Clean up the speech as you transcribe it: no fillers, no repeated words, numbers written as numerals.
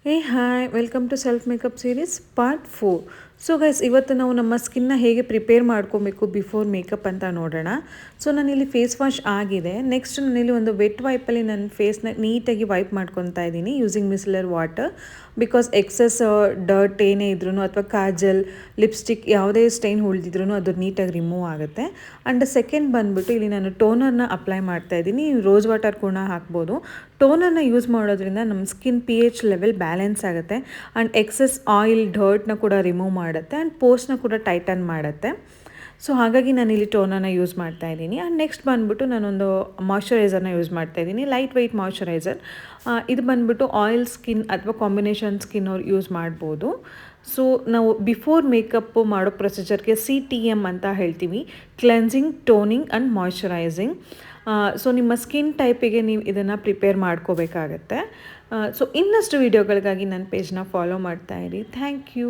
Hey hi welcome to self makeup series part 4. So guys, ಇವತ್ತು ನಾವು ನಮ್ಮ ಸ್ಕಿನ್ನ ಹೇಗೆ ಪ್ರಿಪೇರ್ ಮಾಡ್ಕೊಬೇಕು ಬಿಫೋರ್ ಮೇಕಪ್ ಅಂತ ನೋಡೋಣ. ಸೊ ನಾನಿಲ್ಲಿ ಫೇಸ್ ವಾಶ್ ಆಗಿದೆ. ನೆಕ್ಸ್ಟ್ ನಾನಿಲ್ಲಿ ಒಂದು ವೆಟ್ ವೈಪಲ್ಲಿ ನನ್ನ ಫೇಸ್ನ ನೀಟಾಗಿ ವೈಪ್ ಮಾಡ್ಕೊತಾ ಇದ್ದೀನಿ using micellar water. Because excess dirt ಏನೇ ಇದ್ರೂ ಅಥವಾ ಕಾಜಲ್ ಲಿಪ್ಸ್ಟಿಕ್ ಯಾವುದೇ ಸ್ಟೈನ್ ಉಳಿದಿದ್ರೂ ಅದು ನೀಟಾಗಿ ರಿಮೂವ್ ಆಗುತ್ತೆ. ಆ್ಯಂಡ್ ಸೆಕೆಂಡ್ ಬಂದುಬಿಟ್ಟು ಇಲ್ಲಿ ನಾನು ಟೋನರ್ನ ಅಪ್ಲೈ ಮಾಡ್ತಾ ಇದ್ದೀನಿ. ರೋಸ್ ವಾಟರ್ ಕೂಡ ಹಾಕ್ಬೋದು. ಟೋನರ್ನ ಯೂಸ್ ಮಾಡೋದ್ರಿಂದ ನಮ್ಮ ಸ್ಕಿನ್ pH ಲೆವೆಲ್ ಬ್ಯಾಲೆನ್ಸ್ ಆಗುತ್ತೆ ಆ್ಯಂಡ್ ಎಕ್ಸಸ್ ಆಯಿಲ್ ಡರ್ಟ್ನ ಕೂಡ ರಿಮೂವ್ ಮಾಡುತ್ತೆ ಆ್ಯಂಡ್ ಪೋರ್ಸ್ನ ಕೂಡ ಟೈಟನ್ ಮಾಡುತ್ತೆ. ಸೊ ಹಾಗಾಗಿ ನಾನಿಲ್ಲಿ ಟೋನರ್ನ ಯೂಸ್ ಮಾಡ್ತಾ ಇದ್ದೀನಿ. ಆ್ಯಂಡ್ ನೆಕ್ಸ್ಟ್ ಬಂದುಬಿಟ್ಟು ನಾನೊಂದು ಮಾಯ್ಶ್ಚರೈಸರ್ನ ಯೂಸ್ ಮಾಡ್ತಾ ಇದ್ದೀನಿ, ಲೈಟ್ ವೆಯ್ಟ್ ಮಾಯ್ಶ್ಚರೈಸರ್. ಇದು ಬಂದುಬಿಟ್ಟು ಆಯಿಲ್ ಸ್ಕಿನ್ ಅಥವಾ ಕಾಂಬಿನೇಷನ್ ಸ್ಕಿನ್ ಅವ್ರು ಯೂಸ್ ಮಾಡ್ಬೋದು. ಸೊ ನಾವು ಬಿಫೋರ್ ಮೇಕಪ್ ಮಾಡೋ ಪ್ರೊಸೀಜರ್ಗೆ CTM ಅಂತ ಹೇಳ್ತೀವಿ, cleansing, toning and moisturising. So ನಿಮ್ಮ ಸ್ಕಿನ್ ಟೈಪಿಗೆ ನೀವು ಇದನ್ನು ಪ್ರಿಪೇರ್ ಮಾಡ್ಕೋಬೇಕಾಗತ್ತೆ. ಸೊ ಇನ್ನಷ್ಟು ವೀಡಿಯೋಗಳಿಗಾಗಿ ನನ್ನ ಪೇಜ್ನ ಫಾಲೋ ಮಾಡ್ತಾಯಿರಿ. Thank you.